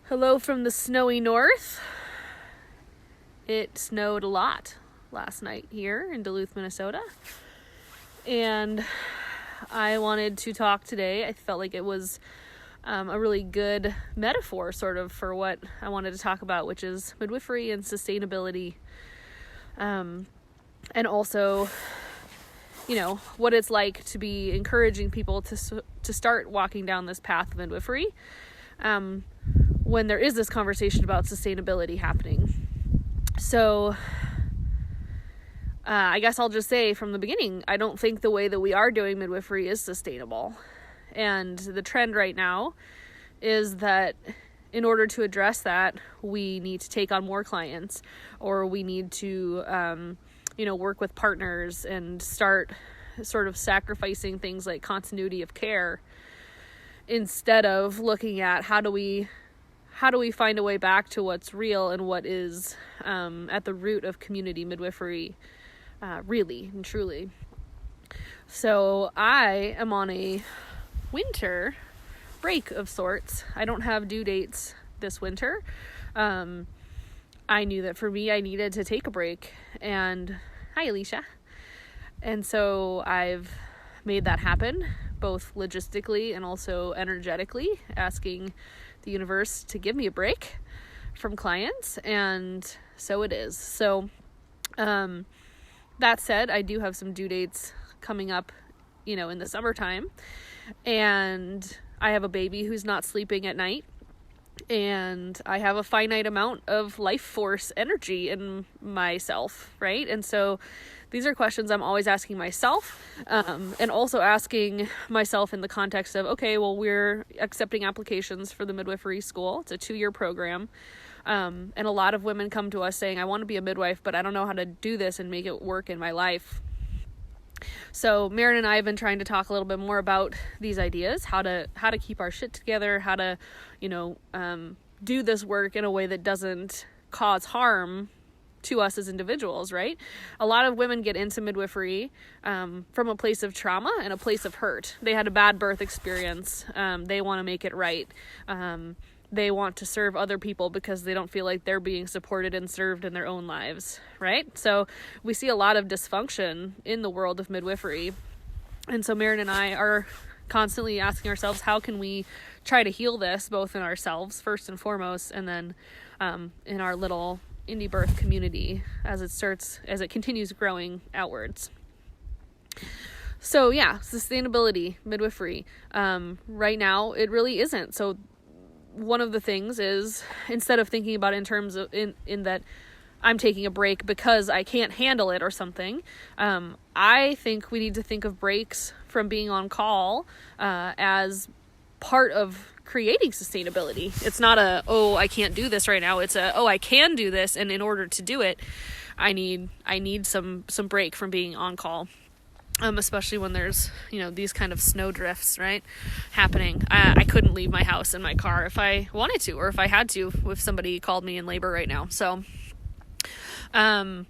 Hello from the snowy north. It snowed a lot last night here in Duluth, Minnesota. And I wanted to talk today. I felt like it was a really good metaphor sort of for what I wanted to talk about, which is midwifery and sustainability. And also, what it's like to be encouraging people to start walking down this path of midwifery. When there is this conversation about sustainability happening. So I guess I'll just say from the beginning, I don't think the way that we are doing midwifery is sustainable. And the trend right now is that in order to address that, we need to take on more clients, or we need to, work with partners and start sort of sacrificing things like continuity of care, instead of looking at how do we find a way back to what's real and what is at the root of community midwifery, really and truly. So I am on a winter break of sorts. I don't have due dates this winter. I knew that for me, I needed to take a break. And hi, Alicia. And so I've made that happen, both logistically and also energetically, asking the universe to give me a break from clients, and so it is. So that said, I do have some due dates coming up, in the summertime, and I have a baby who's not sleeping at night, and I have a finite amount of life force energy in myself, right? And so these are questions I'm always asking myself, and also asking myself in the context of, okay, well, we're accepting applications for the midwifery school. It's a 2-year program. And a lot of women come to us saying, I want to be a midwife, but I don't know how to do this and make it work in my life. So Marin and I have been trying to talk a little bit more about these ideas, how to keep our shit together, how to, do this work in a way that doesn't cause harm to us as individuals, right? A lot of women get into midwifery from a place of trauma and a place of hurt. They had a bad birth experience. They want to make it right. They want to serve other people because they don't feel like they're being supported and served in their own lives, right? So we see a lot of dysfunction in the world of midwifery. And so Marin and I are constantly asking ourselves, how can we try to heal this, both in ourselves first and foremost, and then in our little indiebirth community as it continues growing outwards. So yeah, sustainability, midwifery. Right now, it really isn't. So one of the things is, instead of thinking about it in terms of in that I'm taking a break because I can't handle it or something, I think we need to think of breaks from being on call as part of creating sustainability. It's not I can't do this right now. It's I can do this, and in order to do it, I need some break from being on call. Especially when there's, these kind of snow drifts, right, happening. I couldn't leave my house in my car if I wanted to, or if I had to, if somebody called me in labor right now. So, like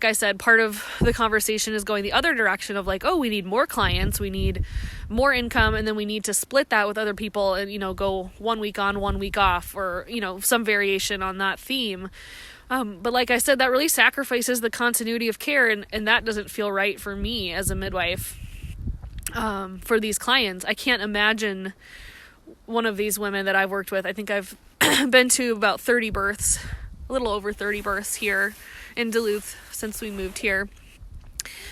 I said, part of the conversation is going the other direction of like, we need more clients, we need more income, and then we need to split that with other people and, go 1 week on, 1 week off, or, some variation on that theme. But like I said, that really sacrifices the continuity of care, and that doesn't feel right for me as a midwife. For these clients, I can't imagine one of these women that I've worked with. I think I've been to about 30 births, a little over 30 births here in Duluth since we moved here.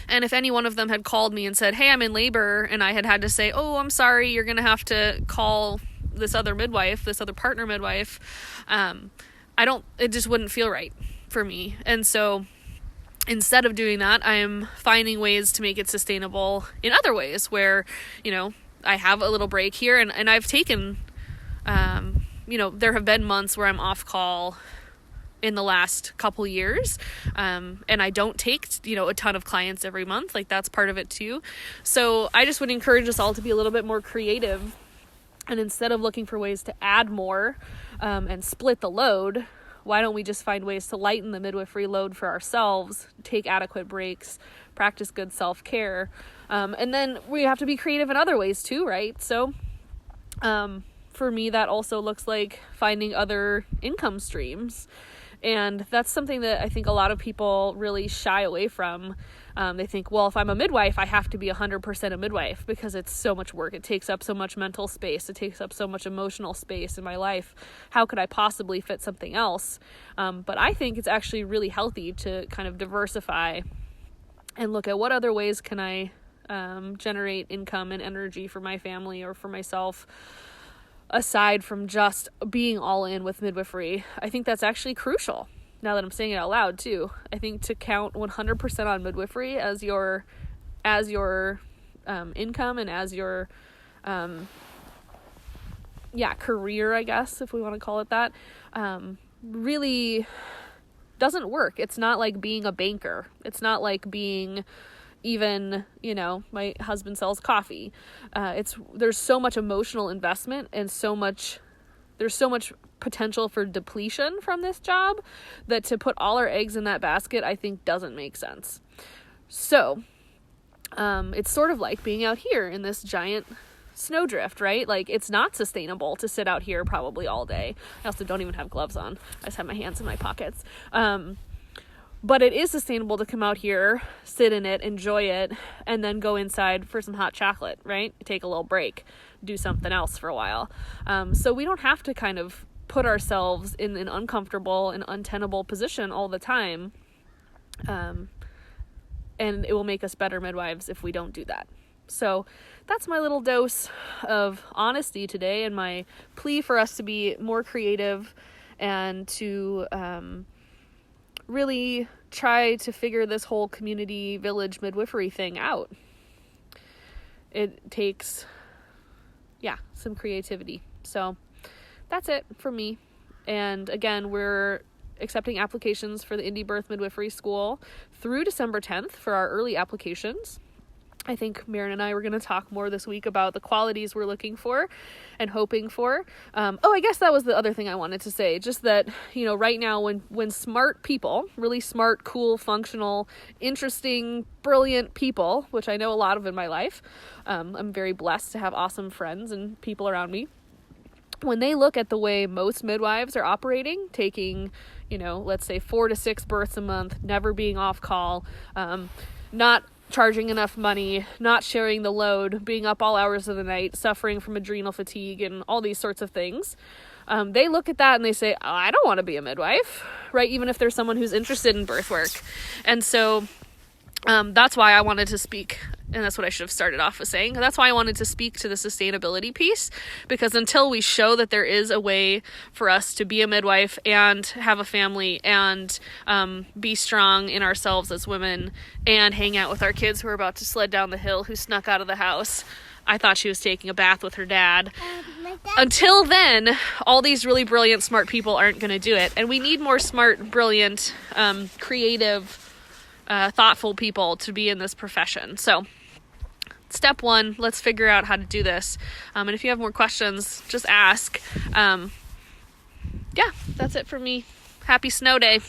And if any one of them had called me and said, hey, I'm in labor, and I had to say, I'm sorry, you're going to have to call this other midwife, this other partner midwife, it just wouldn't feel right for me. And so instead of doing that, I'm finding ways to make it sustainable in other ways where, I have a little break here, and I've taken, there have been months where I'm off call in the last couple years. And I don't take, a ton of clients every month. Like, that's part of it too. So I just would encourage us all to be a little bit more creative. And instead of looking for ways to add more, and split the load, why don't we just find ways to lighten the midwifery load for ourselves, take adequate breaks, practice good self-care. And then we have to be creative in other ways too, right? So, for me, that also looks like finding other income streams. And that's something that I think a lot of people really shy away from. They think, well, if I'm a midwife, I have to be 100% a midwife because it's so much work. It takes up so much mental space. It takes up so much emotional space in my life. How could I possibly fit something else? But I think it's actually really healthy to kind of diversify and look at what other ways can I generate income and energy for my family or for myself, aside from just being all in with midwifery. I think that's actually crucial. Now that I'm saying it out loud too, I think to count 100% on midwifery as your income and as your career, I guess, if we want to call it that, really doesn't work. It's not like being a banker. It's not like being even, my husband sells coffee. There's so much emotional investment and there's so much potential for depletion from this job that to put all our eggs in that basket, I think doesn't make sense. So, it's sort of like being out here in this giant snowdrift, right? Like, it's not sustainable to sit out here probably all day. I also don't even have gloves on. I just have my hands in my pockets. But it is sustainable to come out here, sit in it, enjoy it, and then go inside for some hot chocolate, right? Take a little break, do something else for a while. So we don't have to kind of put ourselves in an uncomfortable and untenable position all the time. And it will make us better midwives if we don't do that. So that's my little dose of honesty today and my plea for us to be more creative and to really try to figure this whole community village midwifery thing out. It takes, some creativity. So that's it for me. And again, we're accepting applications for the indiebirth midwifery school through December 10th for our early applications. I think Maren and I were going to talk more this week about the qualities we're looking for and hoping for. I guess that was the other thing I wanted to say. Just that, right now when smart people, really smart, cool, functional, interesting, brilliant people, which I know a lot of in my life, I'm very blessed to have awesome friends and people around me. When they look at the way most midwives are operating, taking, let's say 4 to 6 births a month, never being off call, not charging enough money, not sharing the load, being up all hours of the night, suffering from adrenal fatigue and all these sorts of things. They look at that and they say, I don't want to be a midwife, right? Even if there's someone who's interested in birth work. And so that's why I wanted to speak, and that's what I should have started off with saying. That's why I wanted to speak to the sustainability piece, because until we show that there is a way for us to be a midwife and have a family and be strong in ourselves as women and hang out with our kids who are about to sled down the hill, who snuck out of the house. I thought she was taking a bath with her dad. Until then, all these really brilliant, smart people aren't going to do it. And we need more smart, brilliant, creative, thoughtful people to be in this profession. So step 1, let's figure out how to do this. And if you have more questions, just ask. That's it for me. Happy snow day.